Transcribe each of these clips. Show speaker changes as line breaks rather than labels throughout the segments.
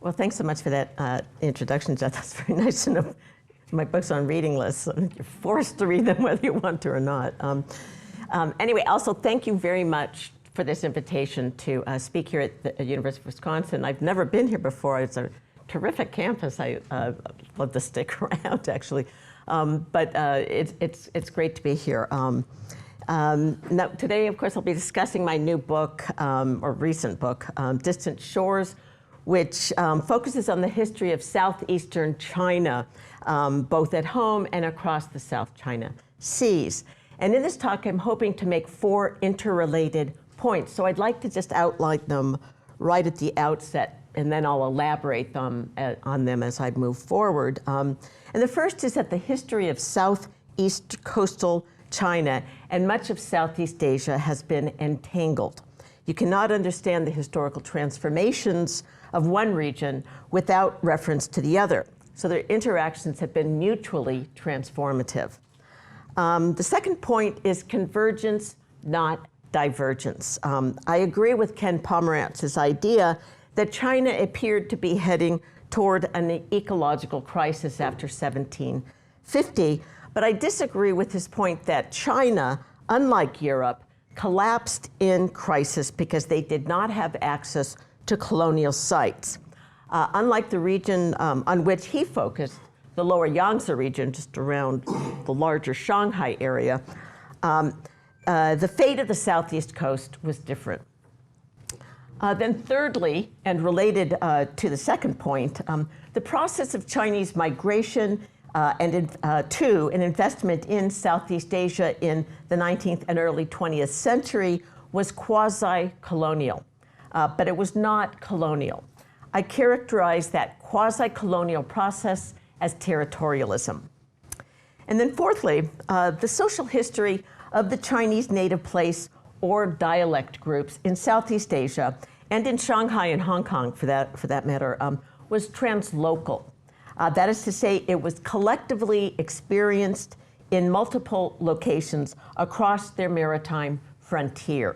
Well, thanks so much for that introduction, Jeff. That's very nice to know. My book's on reading lists, so you're forced to read them whether you want to or not. Anyway, also thank you very much for this invitation to speak here at the University of Wisconsin. I've never been here before. It's a terrific campus. I love to stick around, actually. But it's great to be here. Now, today, of course, I'll be discussing my new book, or recent book, Distant Shores, which focuses on the history of southeastern China, both at home and across the South China Seas. And in this talk, I'm hoping to make 4 interrelated points. So I'd like to just outline them right at the outset, and then I'll elaborate on them as I move forward. And the first is that the history of southeast coastal China and much of Southeast Asia has been entangled. You cannot understand the historical transformations of one region without reference to the other. So their interactions have been mutually transformative. The second point is convergence, not divergence. I agree with Ken Pomerantz's idea that China appeared to be heading toward an ecological crisis after 1750, but I disagree with his point that China, unlike Europe, collapsed in crisis because they did not have access to colonial sites. Unlike the region on which he focused, the lower Yangtze region, just around the larger Shanghai area, the fate of the southeast coast was different. Then thirdly, and related to the second point, the process of Chinese migration to an investment in Southeast Asia in the 19th and early 20th century was quasi-colonial, but it was not colonial. I characterize that quasi-colonial process as territorialism. And then fourthly, the social history of the Chinese native place or dialect groups in Southeast Asia and in Shanghai and Hong Kong, for that matter, was translocal. That is to say, it was collectively experienced in multiple locations across their maritime frontier.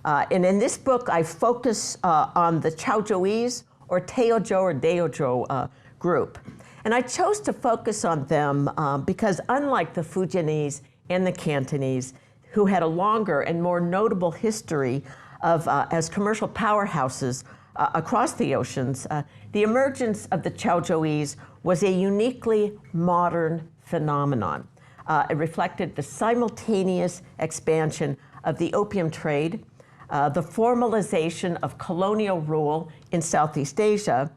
And in this book, I focus on the Chaozhouese or Teozhou or Deozhou group. And I chose to focus on them because unlike the Fujianese and the Cantonese, who had a longer and more notable history of as commercial powerhouses across the oceans, the emergence of the Chaozhouese was a uniquely modern phenomenon. It reflected the simultaneous expansion of the opium trade, the formalization of colonial rule in Southeast Asia,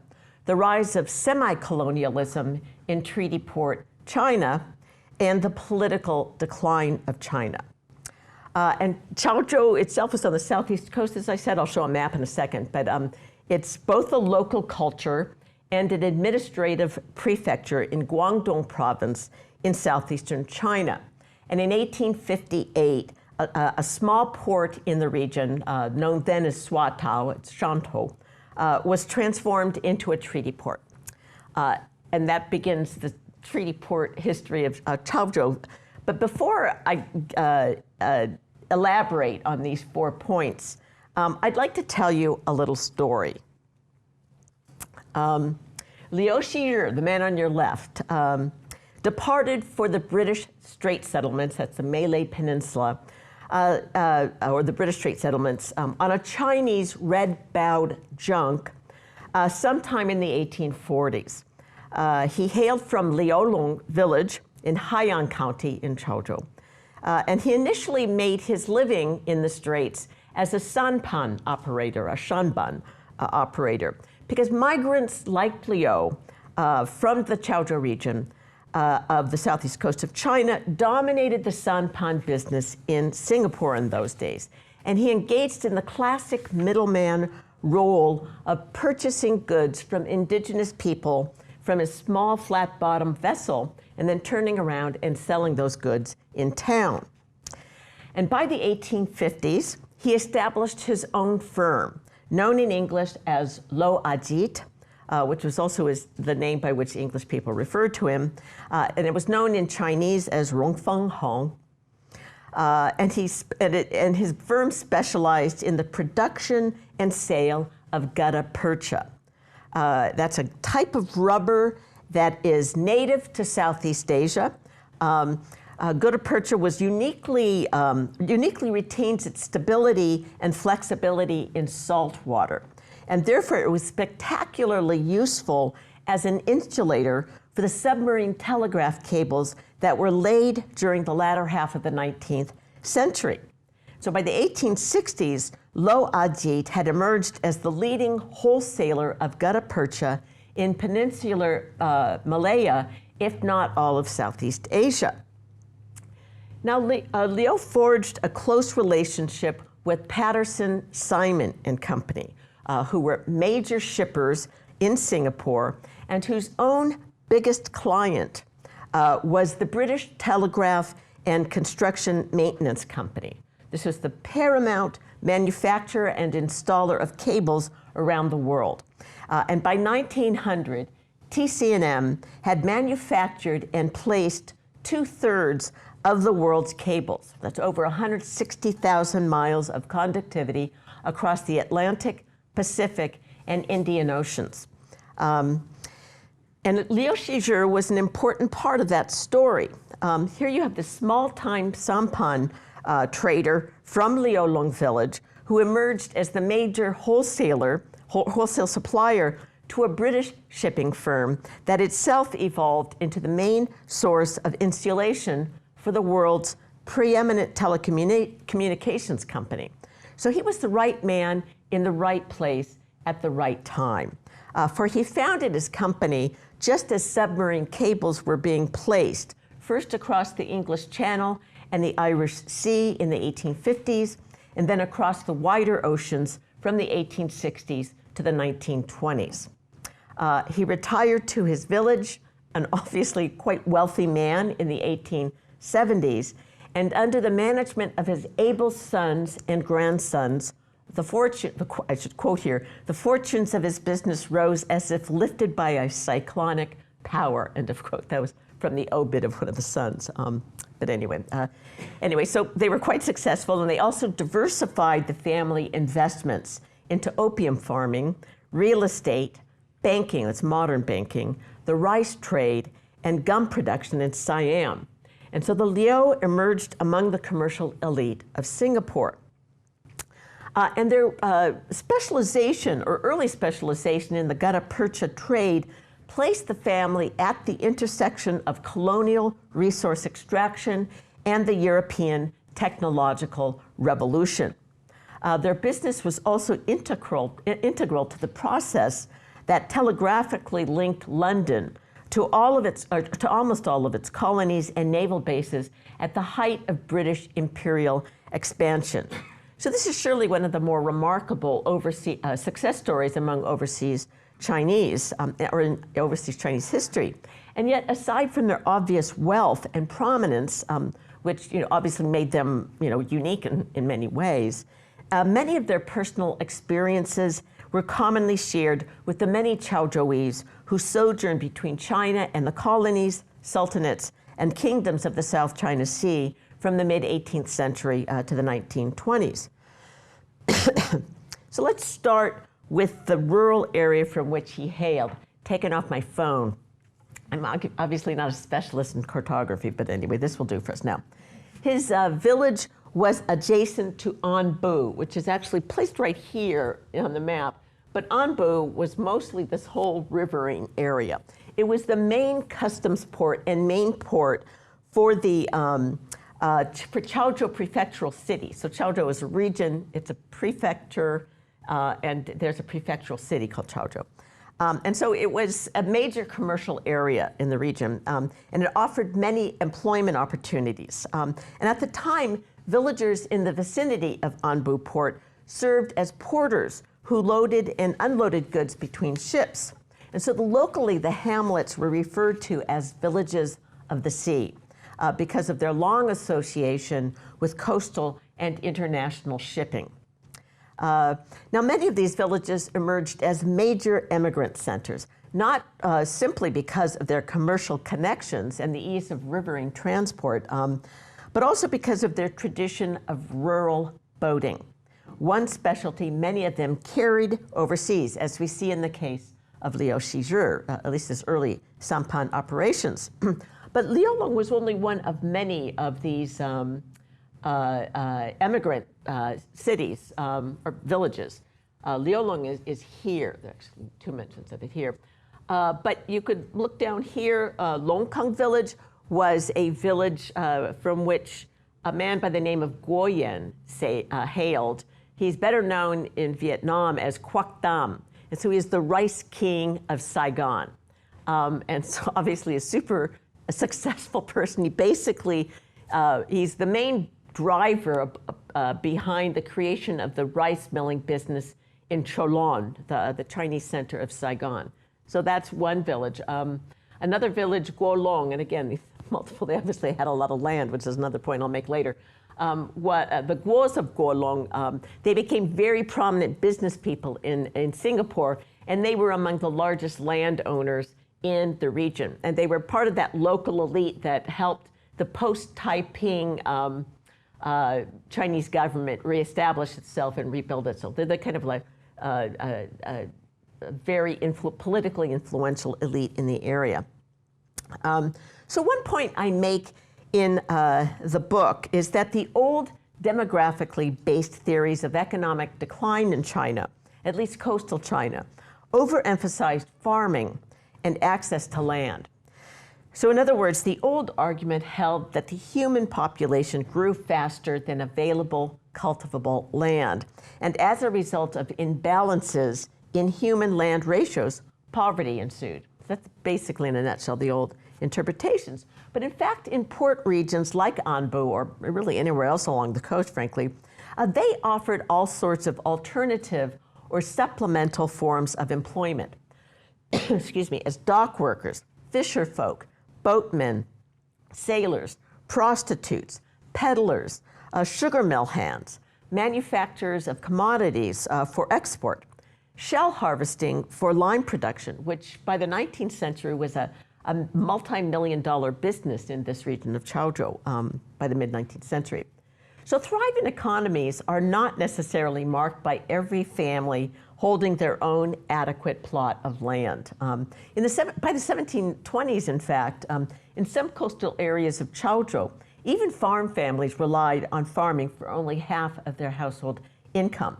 the rise of semi-colonialism in treaty port China, and the political decline of China. And Chaozhou itself is on the southeast coast, as I said. I'll show a map in a second, but it's both a local culture and an administrative prefecture in Guangdong province in southeastern China. And in 1858, a small port in the region, known then as Swatao, it's Shantou, was transformed into a treaty port. And that begins the treaty port history of Chaozhou. But before I elaborate on these 4 points, I'd like to tell you a little story. Liu Xizhi, the man on your left, departed for the British Strait settlements, that's the Malay Peninsula, or the British Strait settlements, on a Chinese red-bowed junk sometime in the 1840s. He hailed from Liaolong village in Haiyang County in Chaozhou. And he initially made his living in the Straits as a sanpan operator, a shanban operator, because migrants like Liu from the Chaozhou region of the southeast coast of China dominated the sanpan business in Singapore in those days. And he engaged in the classic middleman role of purchasing goods from indigenous people from a small flat-bottom vessel and then turning around and selling those goods in town. And by the 1850s, he established his own firm, known in English as Lo Ajit, which was also the name by which English people referred to him. And it was known in Chinese as Rongfeng Hong. And his firm specialized in the production and sale of gutta percha. That's a type of rubber that is native to Southeast Asia. Gutta percha was uniquely retains its stability and flexibility in salt water. And therefore, it was spectacularly useful as an insulator for the submarine telegraph cables that were laid during the latter half of the 19th century. So by the 1860s, Lo Ajit had emerged as the leading wholesaler of gutta percha in peninsular Malaya, if not all of Southeast Asia. Now, Leo forged a close relationship with Patterson, Simon and Company, who were major shippers in Singapore and whose own biggest client was the British Telegraph and Construction Maintenance Company. This was the paramount manufacturer and installer of cables around the world. And by 1900, TC&M had manufactured and placed 2/3 of the world's cables. That's over 160,000 miles of conductivity across the Atlantic, Pacific, and Indian Oceans. And Liu Shizhi was an important part of that story. Here you have the small-time sampan trader from Liaolong village who emerged as the major wholesale supplier to a British shipping firm that itself evolved into the main source of insulation for the world's preeminent telecommunications company. So he was the right man in the right place at the right time. For he founded his company just as submarine cables were being placed, first across the English Channel and the Irish Sea in the 1850s, and then across the wider oceans from the 1860s to the 1920s. He retired to his village, an obviously quite wealthy man in the 1870s, and under the management of his able sons and grandsons, I should quote here, the fortunes of his business rose as if lifted by a cyclonic power, end of quote. That was from the obit of one of the sons. But anyway, so they were quite successful, and they also diversified the family investments into opium farming, real estate, banking, that's modern banking, the rice trade, and gum production in Siam. And so the Liu emerged among the commercial elite of Singapore. And their specialization, or early specialization in the gutta percha trade, placed the family at the intersection of colonial resource extraction and the European technological revolution. Their business was also integral to the process that telegraphically linked London to almost all of its colonies and naval bases at the height of British imperial expansion. So this is surely one of the more remarkable success stories among overseas Chinese, or in overseas Chinese history. And yet, aside from their obvious wealth and prominence, which obviously made them unique in many ways, many of their personal experiences were commonly shared with the many Chaozhouis who sojourned between China and the colonies, sultanates, and kingdoms of the South China Sea from the mid-18th century to the 1920s. So let's start with the rural area from which he hailed. Taken off my phone. I'm obviously not a specialist in cartography, but anyway, this will do for us now. His village was adjacent to Anbu, which is actually placed right here on the map. But Anbu was mostly this whole riverine area. It was the main customs port and main port for the for Chaozhou prefectural city. So Chaozhou is a region, it's a prefecture, and there's a prefectural city called Chaozhou. And so it was a major commercial area in the region, and it offered many employment opportunities. And at the time, villagers in the vicinity of Anbu port served as porters who loaded and unloaded goods between ships. And so locally, the hamlets were referred to as villages of the sea because of their long association with coastal and international shipping. Now, many of these villages emerged as major immigrant centers, not simply because of their commercial connections and the ease of riverine transport, but also because of their tradition of rural boating. One specialty many of them carried overseas, as we see in the case of Liu Shizhi, at least his early sampan operations. But Liaolong was only one of many of these emigrant cities or villages. Liaolong is here. There's actually two mentions of it here. But you could look down here. Longkang village was a village from which a man by the name of Nguyen hailed. He's better known in Vietnam as Quoc Tam. And so he's the rice king of Saigon. And so obviously a super successful person. He basically, he's the main driver behind the creation of the rice milling business in Cholon, the Chinese center of Saigon. So that's one village. Another village, Guolong, and again, multiple, they obviously had a lot of land, which is another point I'll make later. The Guos of Guolong, they became very prominent business people in Singapore, and they were among the largest landowners in the region. And they were part of that local elite that helped the post-Taiping Chinese government reestablish itself and rebuild itself. They're the kind of like a very politically influential elite in the area. So one point I make in the book is that the old demographically based theories of economic decline in China, at least coastal China, overemphasized farming and access to land. So in other words, the old argument held that the human population grew faster than available cultivable land. And as a result of imbalances in human land ratios, poverty ensued. That's basically, in a nutshell, the old interpretations. But in fact, in port regions like Anbu, or really anywhere else along the coast, frankly, they offered all sorts of alternative or supplemental forms of employment. Excuse me, as dock workers, fisher folk, boatmen, sailors, prostitutes, peddlers, sugar mill hands, manufacturers of commodities for export, shell harvesting for lime production, which by the 19th century was a multi-million-dollar business in this region of Chaozhou by the mid-19th century. So thriving economies are not necessarily marked by every family holding their own adequate plot of land. By the 1720s, in fact, in some coastal areas of Chaozhou, even farm families relied on farming for only half of their household income.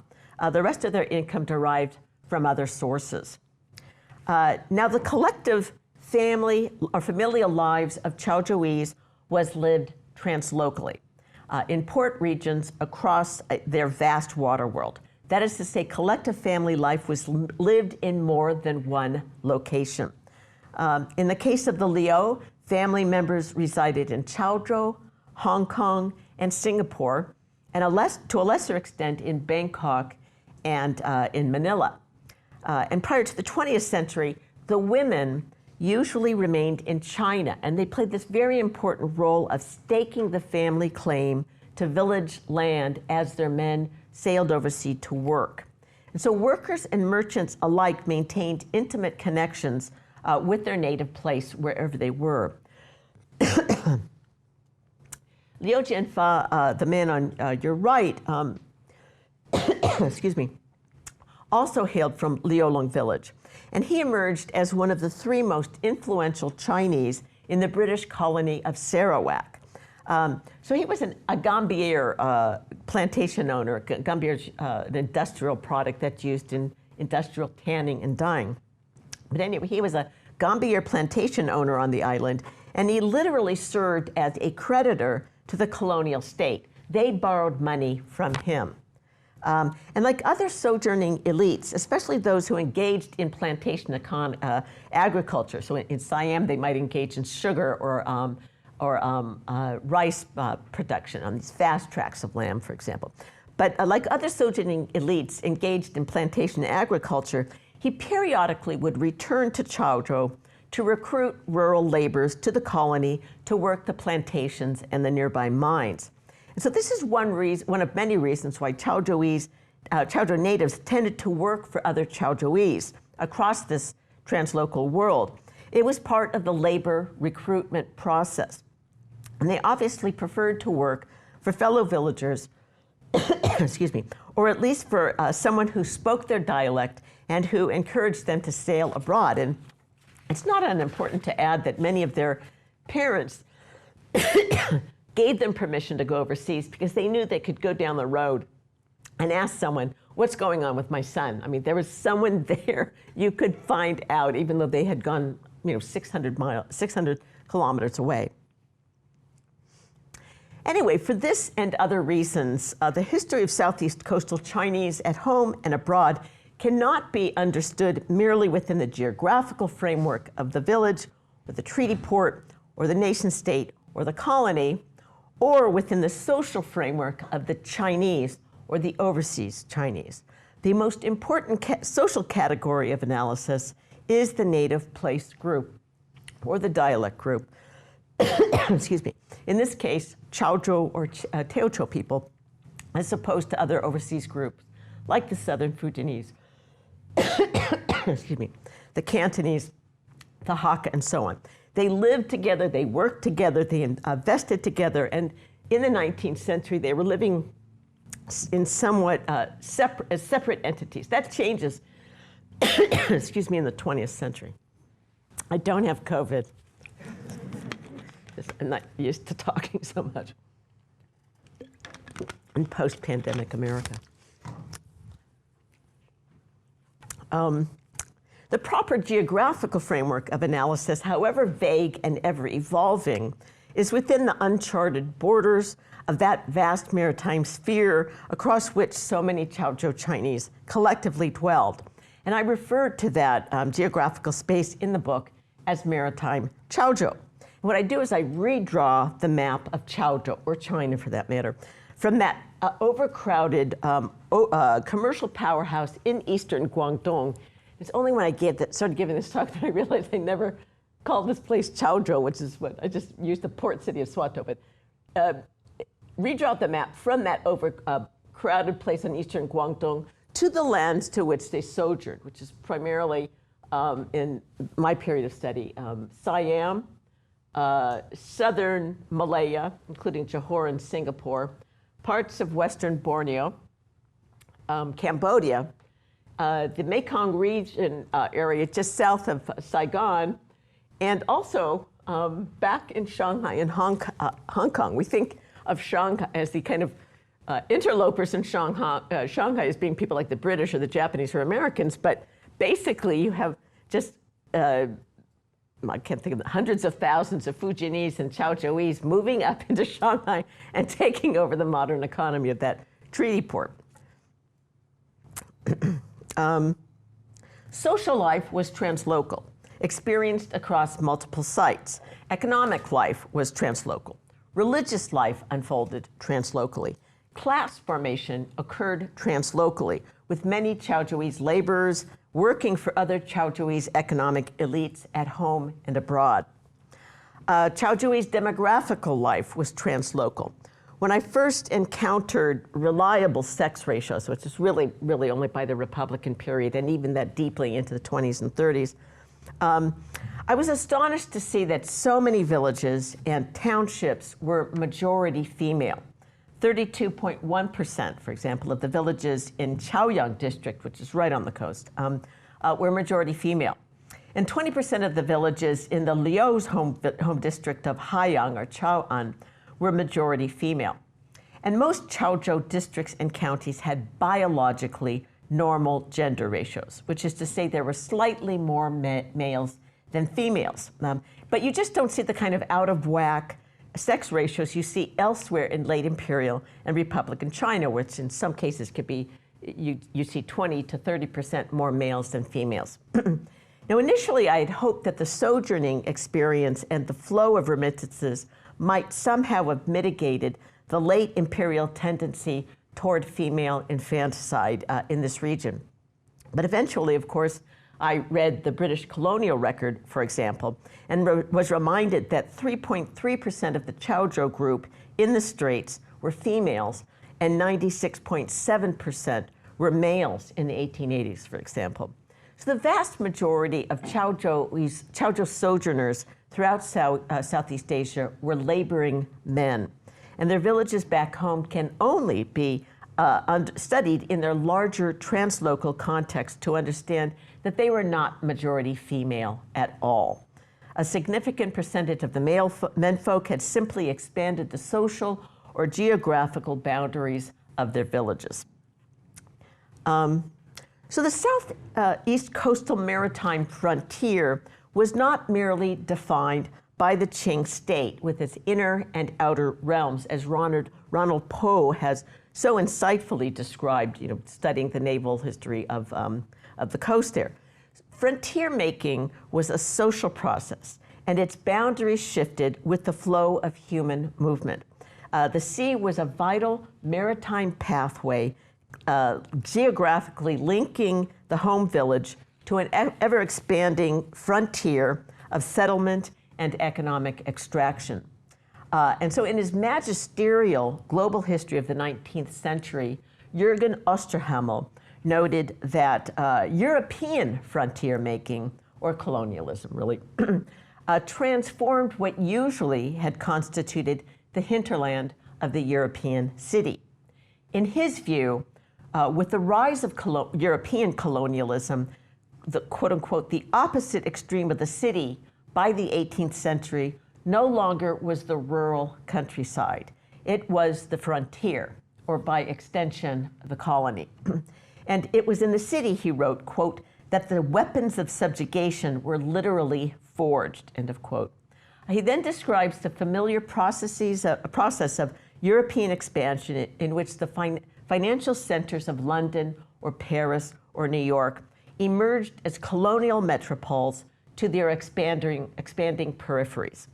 The rest of their income derived from other sources. Now, the collective family or familial lives of Chaozhouese was lived translocally in port regions across their vast water world. That is to say, collective family life was lived in more than one location. In the case of the Liu, family members resided in Chaozhou, Hong Kong, and Singapore, and to a lesser extent in Bangkok and in Manila. And prior to the 20th century, the women usually remained in China, and they played this very important role of staking the family claim to village land as their men sailed overseas to work. And so workers and merchants alike maintained intimate connections with their native place wherever they were. Liu Jianfa, the man on your right, excuse me, also hailed from Liaolong village. And he emerged as one of the three most influential Chinese in the British colony of Sarawak. So he was a Gambier plantation owner. Gambier is an industrial product that's used in industrial tanning and dyeing. But anyway, he was a Gambier plantation owner on the island, and he literally served as a creditor to the colonial state. They borrowed money from him. And like other sojourning elites, especially those who engaged in plantation agriculture, so in Siam they might engage in sugar or rice production on these vast tracts of land, for example. But like other sojourning elites engaged in plantation agriculture, he periodically would return to Chaozhou to recruit rural laborers to the colony to work the plantations and the nearby mines. And so this is one of many reasons why Chaozhou natives tended to work for other Chaozhouese across this translocal world. It was part of the labor recruitment process. And they obviously preferred to work for fellow villagers, excuse me, or at least for someone who spoke their dialect and who encouraged them to sail abroad. And it's not unimportant to add that many of their parents gave them permission to go overseas because they knew they could go down the road and ask someone, what's going on with my son? I mean, there was someone there you could find out, even though they had gone, 600 kilometers away. Anyway, for this and other reasons, the history of Southeast coastal Chinese at home and abroad cannot be understood merely within the geographical framework of the village, or the treaty port, or the nation state, or the colony, or within the social framework of the Chinese, or the overseas Chinese. The most important social category of analysis is the native place group, or the dialect group. Excuse me. In this case, Chaozhou or Teochew people, as opposed to other overseas groups, like the Southern Fujianese, excuse me, the Cantonese, the Hakka, and so on. They lived together, they worked together, they invested together, and in the 19th century, they were living in somewhat separate entities. That changes, excuse me, in the 20th century. I don't have COVID. I'm not used to talking so much in post-pandemic America. The proper geographical framework of analysis, however vague and ever evolving, is within the uncharted borders of that vast maritime sphere across which so many Chaozhou Chinese collectively dwelled. And I refer to that geographical space in the book as Maritime Chaozhou. And what I do is I redraw the map of Chaozhou, or China for that matter, from that overcrowded commercial powerhouse in eastern Guangdong. It's only when I started giving this talk that I realized I never called this place Chaozhou, which is what I just used the port city of Swato. But redraw the map from that overcrowded place in eastern Guangdong to the lands to which they sojourned, which is primarily, in my period of study, Siam, southern Malaya, including Johor and Singapore, parts of western Borneo, Cambodia, the Mekong region area just south of Saigon, and also back in Shanghai and Hong Kong. We think of Shanghai as the kind of interlopers in Shanghai as being people like the British or the Japanese or Americans, but basically you have just, I can't think of it, hundreds of thousands of Fujianese and Chaozhouese moving up into Shanghai and taking over the modern economy of that treaty port. Social life was translocal, experienced across multiple sites. Economic life was translocal. Religious life unfolded translocally. Class formation occurred translocally, with many Chaozhouese laborers working for other Chaozhouese economic elites at home and abroad. Chaozhouese demographical life was translocal. When I first encountered reliable sex ratios, which is really only by the Republican period, and even that deeply into the 20s and 30s, I was astonished to see that so many villages and townships were majority female. 32.1%, for example, of the villages in Chaoyang district, which is right on the coast, were majority female. And 20% of the villages in the Liu's home district of Haiyang, or Chao'an, were majority female. And most Chaozhou districts and counties had biologically normal gender ratios, which is to say there were slightly more males than females. But you just don't see the kind of out-of-whack sex ratios you see elsewhere in late imperial and Republican China, which in some cases could be, you see 20 to 30% more males than females. Now, initially, I had hoped that the sojourning experience and the flow of remittances might somehow have mitigated the late imperial tendency toward female infanticide in this region. But eventually, of course, I read the British colonial record, for example, and was reminded that 3.3% of the Chaozhou group in the Straits were females, and 96.7% were males in the 1880s, for example. So the vast majority of Chaozhou sojourners throughout Southeast Asia were laboring men, and their villages back home can only be studied in their larger translocal context to understand that they were not majority female at all. A significant percentage of the menfolk had simply expanded the social or geographical boundaries of their villages. So the southeast coastal maritime frontier was not merely defined by the Qing state with its inner and outer realms, as Ronald Poe has so insightfully described, studying the naval history of the coast there. Frontier making was a social process, and its boundaries shifted with the flow of human movement. The sea was a vital maritime pathway, geographically linking the home village to an ever-expanding frontier of settlement and economic extraction. And so in his magisterial Global History of the 19th Century, Jürgen Osterhammel noted that European frontier making, or colonialism really, transformed what usually had constituted the hinterland of the European city. In his view, with the rise of European colonialism, the quote-unquote, the opposite extreme of the city by the 18th century no longer was the rural countryside. It was the frontier, or by extension, the colony. And it was in the city, he wrote, quote, that the weapons of subjugation were literally forged, end of quote. He then describes the familiar process of European expansion in which the financial centers of London or Paris or New York emerged as colonial metropoles to their expanding peripheries.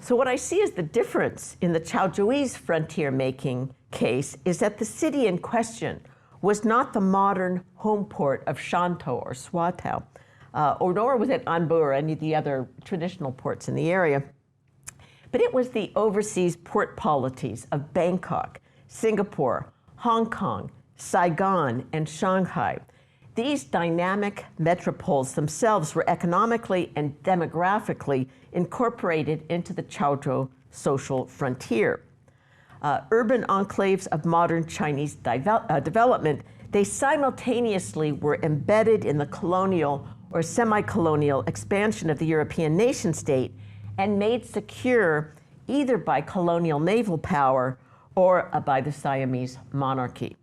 So what I see as the difference in the Chaozhou's frontier-making case is that the city in question was not the modern home port of Shantou or Swatow, or nor was it Anbu or any of the other traditional ports in the area, but it was the overseas port polities of Bangkok, Singapore, Hong Kong, Saigon, and Shanghai. These dynamic metropoles themselves were economically and demographically incorporated into the Chaozhou social frontier. Urban enclaves of modern Chinese development, they simultaneously were embedded in the colonial or semi-colonial expansion of the European nation state and made secure either by colonial naval power or by the Siamese monarchy.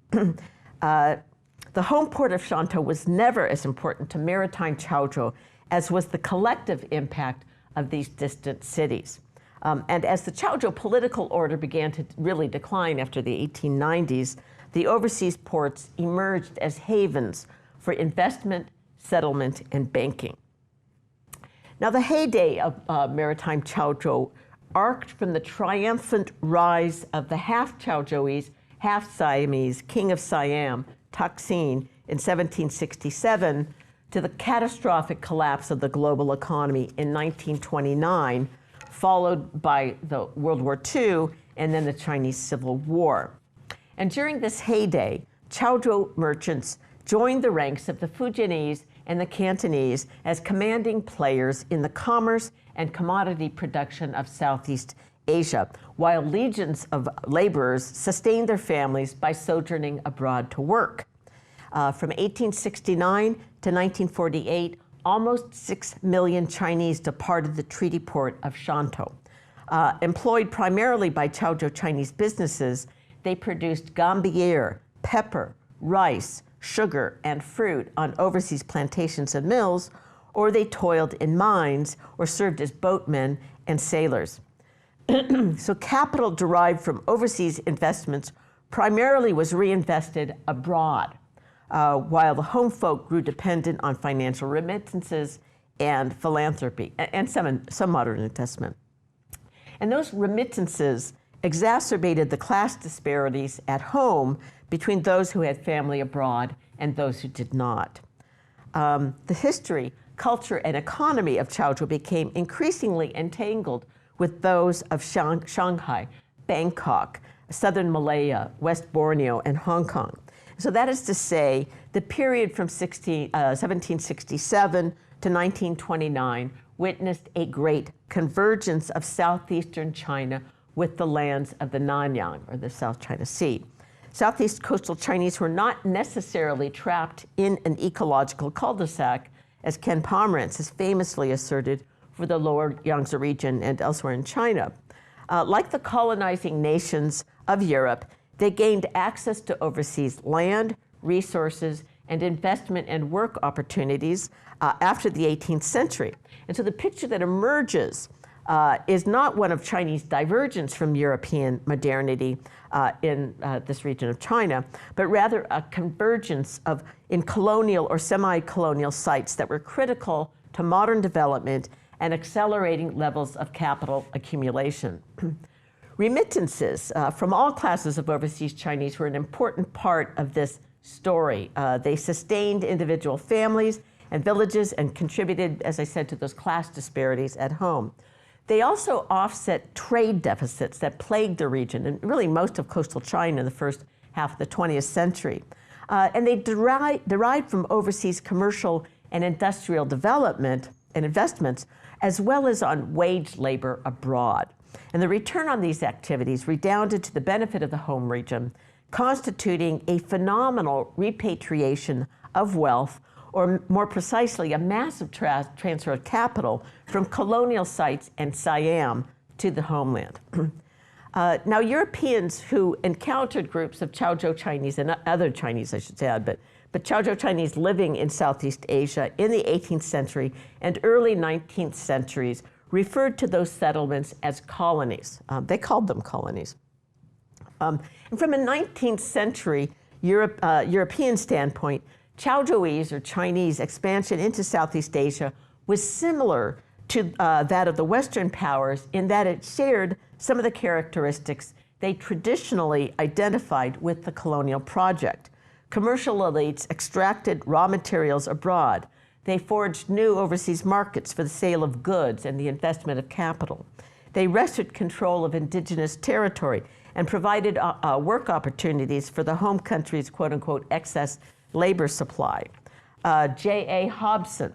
The home port of Shantou was never as important to maritime Chaozhou as was the collective impact of these distant cities. And as the Chaozhou political order began to really decline after the 1890s, the overseas ports emerged as havens for investment, settlement, and banking. Now, the heyday of maritime Chaozhou arced from the triumphant rise of the half Chaozhouese, half Siamese king of Siam, Taksin, in 1767 to the catastrophic collapse of the global economy in 1929, followed by the World War II and then the Chinese Civil War. And during this heyday, Chaozhou merchants joined the ranks of the Fujianese and the Cantonese as commanding players in the commerce and commodity production of Southeast Asia, while legions of laborers sustained their families by sojourning abroad to work. From 1869 to 1948, almost 6 million Chinese departed the treaty port of Shantou. Employed primarily by Chaozhou Chinese businesses, they produced gambier, pepper, rice, sugar, and fruit on overseas plantations and mills, or they toiled in mines or served as boatmen and sailors. So capital derived from overseas investments primarily was reinvested abroad, while the home folk grew dependent on financial remittances and philanthropy, and some modern investment. And those remittances exacerbated the class disparities at home between those who had family abroad and those who did not. The history, culture, and economy of Chaozhou became increasingly entangled with those of Shanghai, Bangkok, Southern Malaya, West Borneo, and Hong Kong. So that is to say, the period from 1767 to 1929 witnessed a great convergence of southeastern China with the lands of the Nanyang, or the South China Sea. Southeast coastal Chinese were not necessarily trapped in an ecological cul-de-sac, as Ken Pomerantz has famously asserted for the lower Yangtze region and elsewhere in China. Like the colonizing nations of Europe, they gained access to overseas land, resources, and investment and work opportunities after the 18th century. And so the picture that emerges is not one of Chinese divergence from European modernity in this region of China, but rather a convergence in colonial or semi-colonial sites that were critical to modern development and accelerating levels of capital accumulation. Remittances from all classes of overseas Chinese were an important part of this story. They sustained individual families and villages and contributed, as I said, to those class disparities at home. They also offset trade deficits that plagued the region, and really most of coastal China in the first half of the 20th century. And they derived from overseas commercial and industrial development and investments, as well as on wage labor abroad. And the return on these activities redounded to the benefit of the home region, constituting a phenomenal repatriation of wealth, or more precisely, a massive transfer of capital from colonial sites and Siam to the homeland. Now, Europeans who encountered groups of Chaozhou Chinese, and other Chinese, I should add, but Chaozhou Chinese living in Southeast Asia in the 18th century and early 19th centuries referred to those settlements as colonies. They called them colonies. And from a 19th century European standpoint, Chaozhouese, or Chinese, expansion into Southeast Asia was similar to that of the Western powers in that it shared some of the characteristics they traditionally identified with the colonial project. Commercial elites extracted raw materials abroad. They forged new overseas markets for the sale of goods and the investment of capital. They wrested control of indigenous territory and provided work opportunities for the home country's quote-unquote excess labor supply. J.A. Hobson,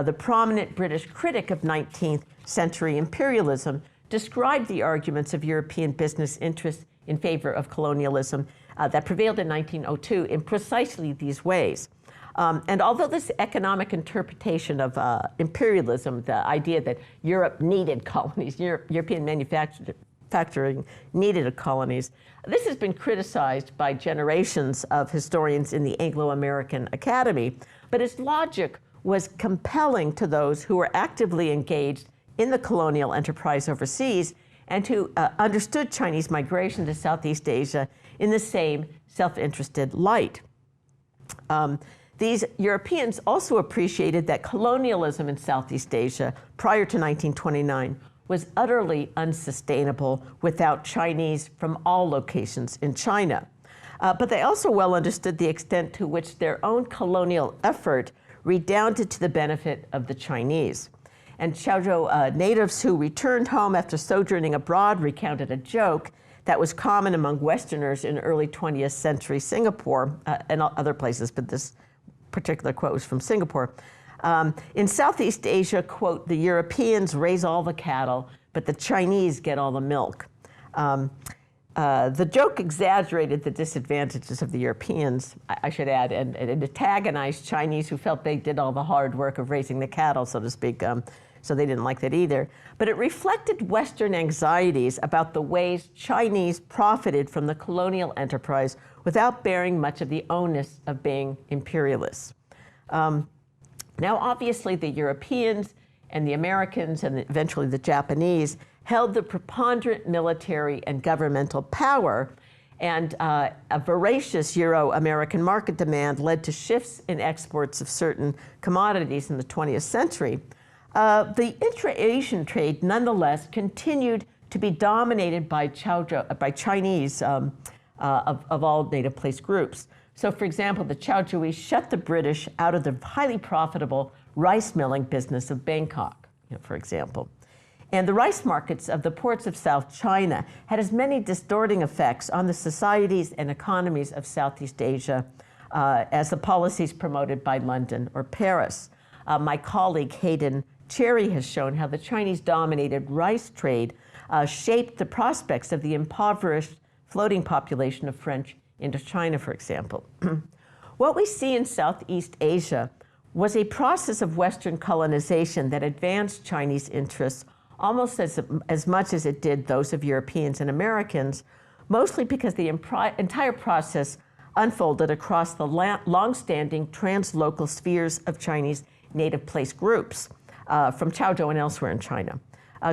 the prominent British critic of 19th century imperialism, described the arguments of European business interests in favor of colonialism that prevailed in 1902 in precisely these ways. And although this economic interpretation of imperialism, the idea that Europe needed colonies, European manufacturing needed colonies, this has been criticized by generations of historians in the Anglo-American Academy, but its logic was compelling to those who were actively engaged in the colonial enterprise overseas and who understood Chinese migration to Southeast Asia in the same self-interested light. These Europeans also appreciated that colonialism in Southeast Asia prior to 1929 was utterly unsustainable without Chinese from all locations in China. But they also well understood the extent to which their own colonial effort redounded to the benefit of the Chinese. And Chaozhou natives who returned home after sojourning abroad recounted a joke that was common among Westerners in early 20th century Singapore and other places, but this particular quote was from Singapore. In Southeast Asia, quote, the Europeans raise all the cattle, but the Chinese get all the milk. The joke exaggerated the disadvantages of the Europeans, I should add, and it antagonized Chinese who felt they did all the hard work of raising the cattle, so to speak, so they didn't like that either. But it reflected Western anxieties about the ways Chinese profited from the colonial enterprise without bearing much of the onus of being imperialists. Now, obviously, the Europeans and the Americans and eventually the Japanese held the preponderant military and governmental power, and a voracious Euro-American market demand led to shifts in exports of certain commodities in the 20th century. The intra-Asian trade, nonetheless, continued to be dominated by Chinese of all native place groups. So, for example, the Chaozhouese shut the British out of the highly profitable rice milling business of Bangkok, for example. And the rice markets of the ports of South China had as many distorting effects on the societies and economies of Southeast Asia as the policies promoted by London or Paris. My colleague Hayden Cherry has shown how the Chinese-dominated rice trade shaped the prospects of the impoverished floating population of French Indochina, for example. What we see in Southeast Asia was a process of Western colonization that advanced Chinese interests almost as much as it did those of Europeans and Americans, mostly because the entire process unfolded across the long-standing translocal spheres of Chinese native place groups from Chaozhou and elsewhere in China.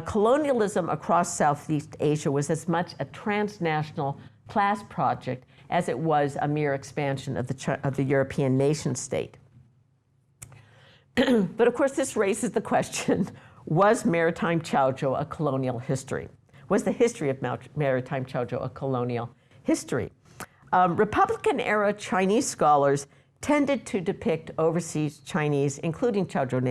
Colonialism across Southeast Asia was as much a transnational class project as it was a mere expansion of the European nation state. But of course, this raises the question, was Maritime Chaozhou a colonial history? Was the history of Maritime Chaozhou a colonial history? Republican-era Chinese scholars tended to depict overseas Chinese, including Chaozhou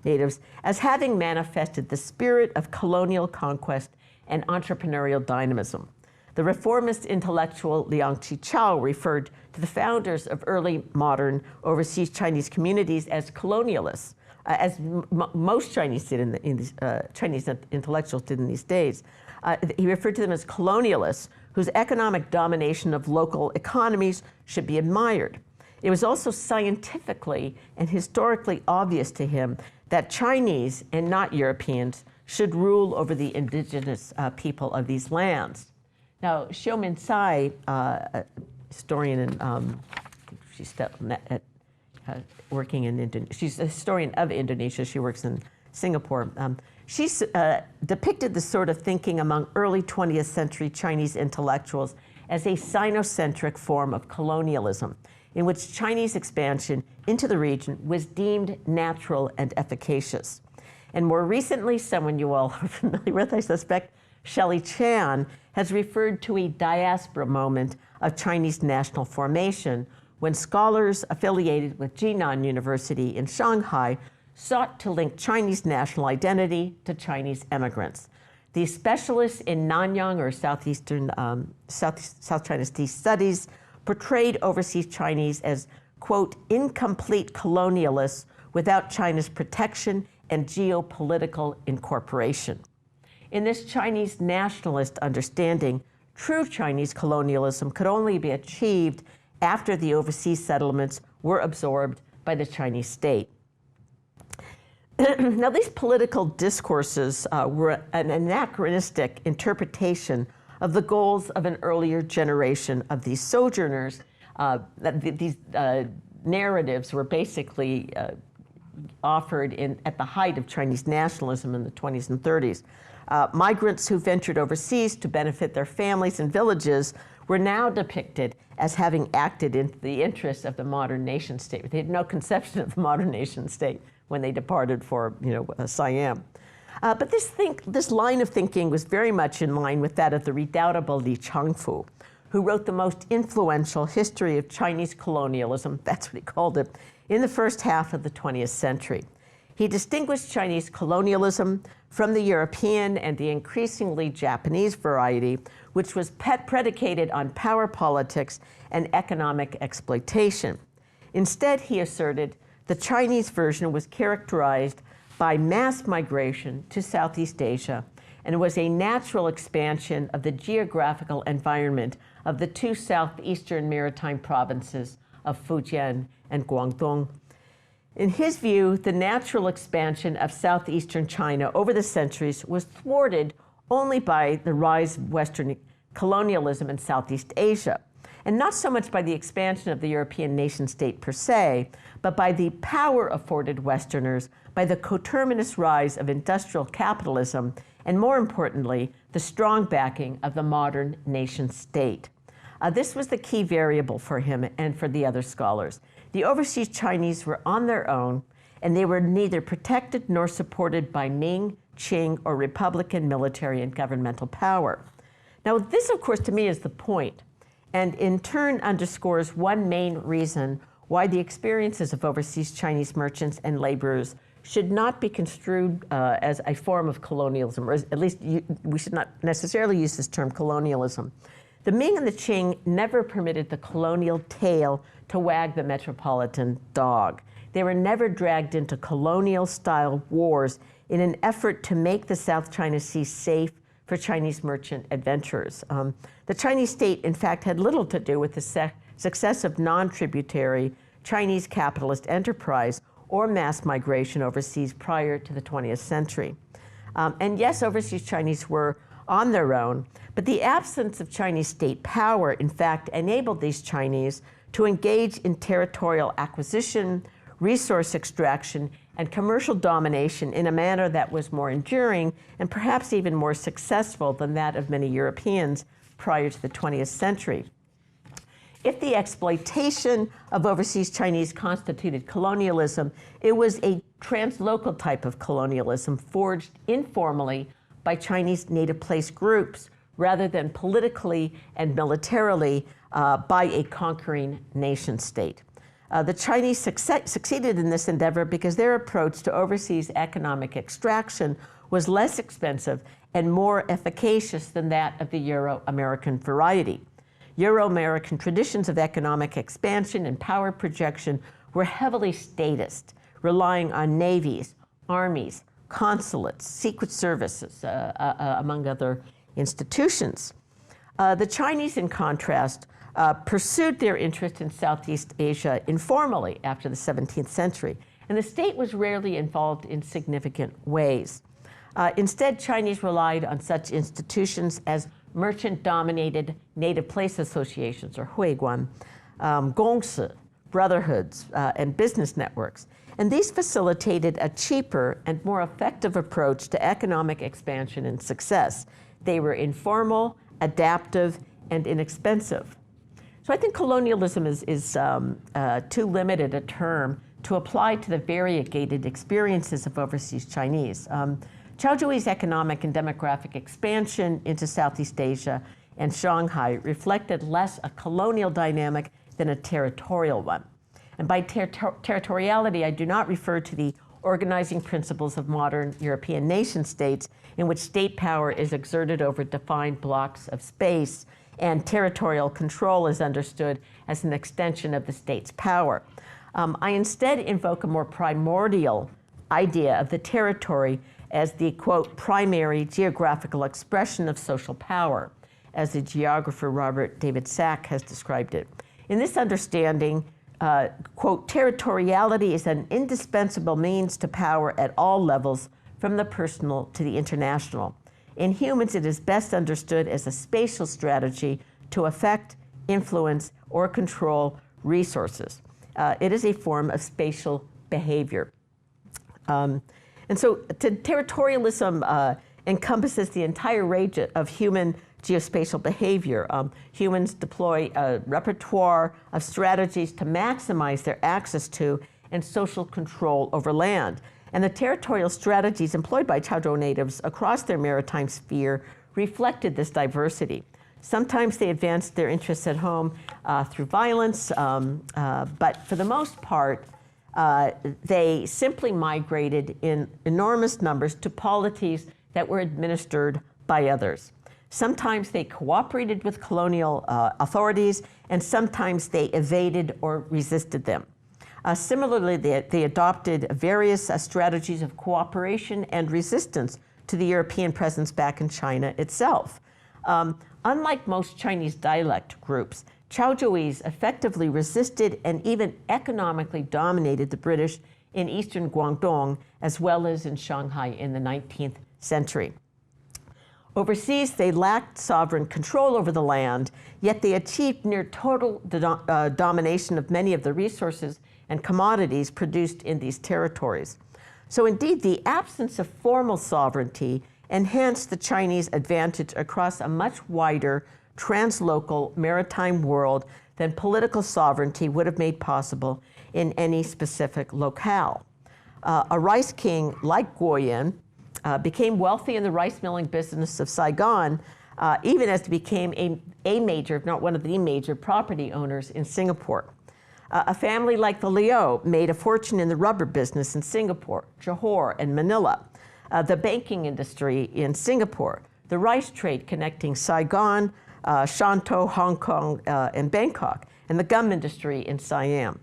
natives, as having manifested the spirit of colonial conquest and entrepreneurial dynamism. The reformist intellectual Liang Qichao referred to the founders of early modern overseas Chinese communities as colonialists, as most Chinese did Chinese intellectuals did in these days. He referred to them as colonialists whose economic domination of local economies should be admired. It was also scientifically and historically obvious to him that Chinese and not Europeans should rule over the indigenous people of these lands. Now, Xiumin Cai, a historian in, she's working in Indonesia. She's a historian of Indonesia. She works in Singapore. She's depicted the sort of thinking among early 20th century Chinese intellectuals as a sinocentric form of colonialism, in which Chinese expansion into the region was deemed natural and efficacious. And more recently, someone you all are familiar with, I suspect, Shelley Chan, has referred to a diaspora moment of Chinese national formation when scholars affiliated with Jinan University in Shanghai sought to link Chinese national identity to Chinese immigrants. These specialists in Nanyang or southeastern, South China Sea studies portrayed overseas Chinese as, quote, incomplete colonialists without China's protection and geopolitical incorporation. In this Chinese nationalist understanding, true Chinese colonialism could only be achieved after the overseas settlements were absorbed by the Chinese state. Now, these political discourses were an anachronistic interpretation of the goals of an earlier generation of these sojourners. These narratives were basically offered at the height of Chinese nationalism in the 20s and 30s. Migrants who ventured overseas to benefit their families and villages were now depicted as having acted in the interests of the modern nation state. They had no conception of the modern nation state when they departed for, Siam. But this line of thinking was very much in line with that of the redoubtable Li Changfu, who wrote the most influential history of Chinese colonialism, that's what he called it, in the first half of the 20th century. He distinguished Chinese colonialism from the European and the increasingly Japanese variety, which was predicated on power politics and economic exploitation. Instead, he asserted, the Chinese version was characterized by mass migration to Southeast Asia and was a natural expansion of the geographical environment of the two southeastern maritime provinces of Fujian and Guangdong. In his view, the natural expansion of southeastern China over the centuries was thwarted only by the rise of Western colonialism in Southeast Asia, and not so much by the expansion of the European nation state per se, but by the power afforded Westerners by the coterminous rise of industrial capitalism, and more importantly, the strong backing of the modern nation state. This was the key variable for him and for the other scholars. The overseas Chinese were on their own, and they were neither protected nor supported by Ming, Qing, or Republican military and governmental power. Now, this, of course, to me is the point, and in turn underscores one main reason why the experiences of overseas Chinese merchants and laborers should not be construed as a form of colonialism, or at least we should not necessarily use this term colonialism. The Ming and the Qing never permitted the colonial tail to wag the metropolitan dog. They were never dragged into colonial-style wars in an effort to make the South China Sea safe for Chinese merchant adventurers. The Chinese state, in fact, had little to do with the success of non-tributary Chinese capitalist enterprise or mass migration overseas prior to the 20th century. And yes, overseas Chinese were on their own, but the absence of Chinese state power, in fact, enabled these Chinese to engage in territorial acquisition, resource extraction, and commercial domination in a manner that was more enduring and perhaps even more successful than that of many Europeans prior to the 20th century. If the exploitation of overseas Chinese constituted colonialism, it was a translocal type of colonialism forged informally by Chinese native place groups rather than politically and militarily by a conquering nation state. The Chinese succeeded in this endeavor because their approach to overseas economic extraction was less expensive and more efficacious than that of the Euro-American variety. Euro-American traditions of economic expansion and power projection were heavily statist, relying on navies, armies, consulates, secret services, among other institutions. The Chinese, in contrast, pursued their interest in Southeast Asia informally after the 17th century, and the state was rarely involved in significant ways. Instead, Chinese relied on such institutions as merchant-dominated native place associations, or huiguan, gongsi, brotherhoods, and business networks. And these facilitated a cheaper and more effective approach to economic expansion and success. They were informal, adaptive, and inexpensive. So I think colonialism is too limited a term to apply to the variegated experiences of overseas Chinese. Chaozhou's economic and demographic expansion into Southeast Asia and Shanghai reflected less a colonial dynamic than a territorial one. And by territoriality, I do not refer to the organizing principles of modern European nation states in which state power is exerted over defined blocks of space and territorial control is understood as an extension of the state's power. I instead invoke a more primordial idea of the territory as the, quote, primary geographical expression of social power, as the geographer Robert David Sack has described it. In this understanding, quote, territoriality is an indispensable means to power at all levels, from the personal to the international. In humans, it is best understood as a spatial strategy to affect, influence, or control resources. It is a form of spatial behavior. And so territorialism encompasses the entire range of human geospatial behavior. Humans deploy a repertoire of strategies to maximize their access to and social control over land. And the territorial strategies employed by Chaozhou natives across their maritime sphere reflected this diversity. Sometimes they advanced their interests at home through violence, but for the most part, they simply migrated in enormous numbers to polities that were administered by others. Sometimes they cooperated with colonial authorities, and sometimes they evaded or resisted them. Similarly, they adopted various strategies of cooperation and resistance to the European presence back in China itself. Unlike most Chinese dialect groups, Chaozhouis effectively resisted and even economically dominated the British in eastern Guangdong, as well as in Shanghai in the 19th century. Overseas, they lacked sovereign control over the land, yet they achieved near total domination of many of the resources and commodities produced in these territories. So indeed, the absence of formal sovereignty enhanced the Chinese advantage across a much wider translocal maritime world than political sovereignty would have made possible in any specific locale. A rice king like Guoyan became wealthy in the rice milling business of Saigon, even as he became a major, if not one of the major, property owners in Singapore. A family like the Liu made a fortune in the rubber business in Singapore, Johor, and Manila. The banking industry in Singapore, the rice trade connecting Saigon, Shantou, Hong Kong, and Bangkok, and the gum industry in Siam.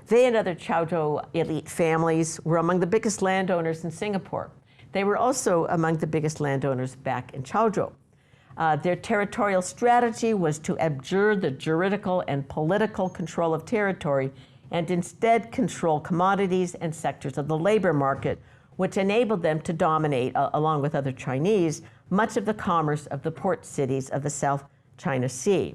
They and other Chaozhou elite families were among the biggest landowners in Singapore. They were also among the biggest landowners back in Chaozhou. Their territorial strategy was to abjure the juridical and political control of territory and instead control commodities and sectors of the labor market, which enabled them to dominate, along with other Chinese, much of the commerce of the port cities of the South China Sea.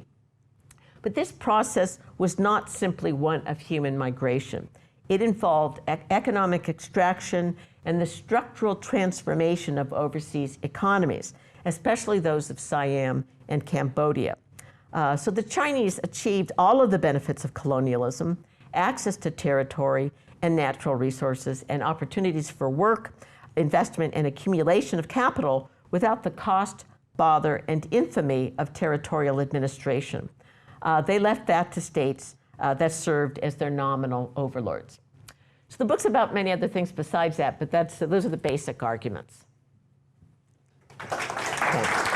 But this process was not simply one of human migration. It involved economic extraction and the structural transformation of overseas economies, especially those of Siam and Cambodia. So the Chinese achieved all of the benefits of colonialism, access to territory and natural resources, and opportunities for work, investment, and accumulation of capital without the cost, bother, and infamy of territorial administration. They left that to states that served as their nominal overlords. So the book's about many other things besides that, but those are the basic arguments. Thanks.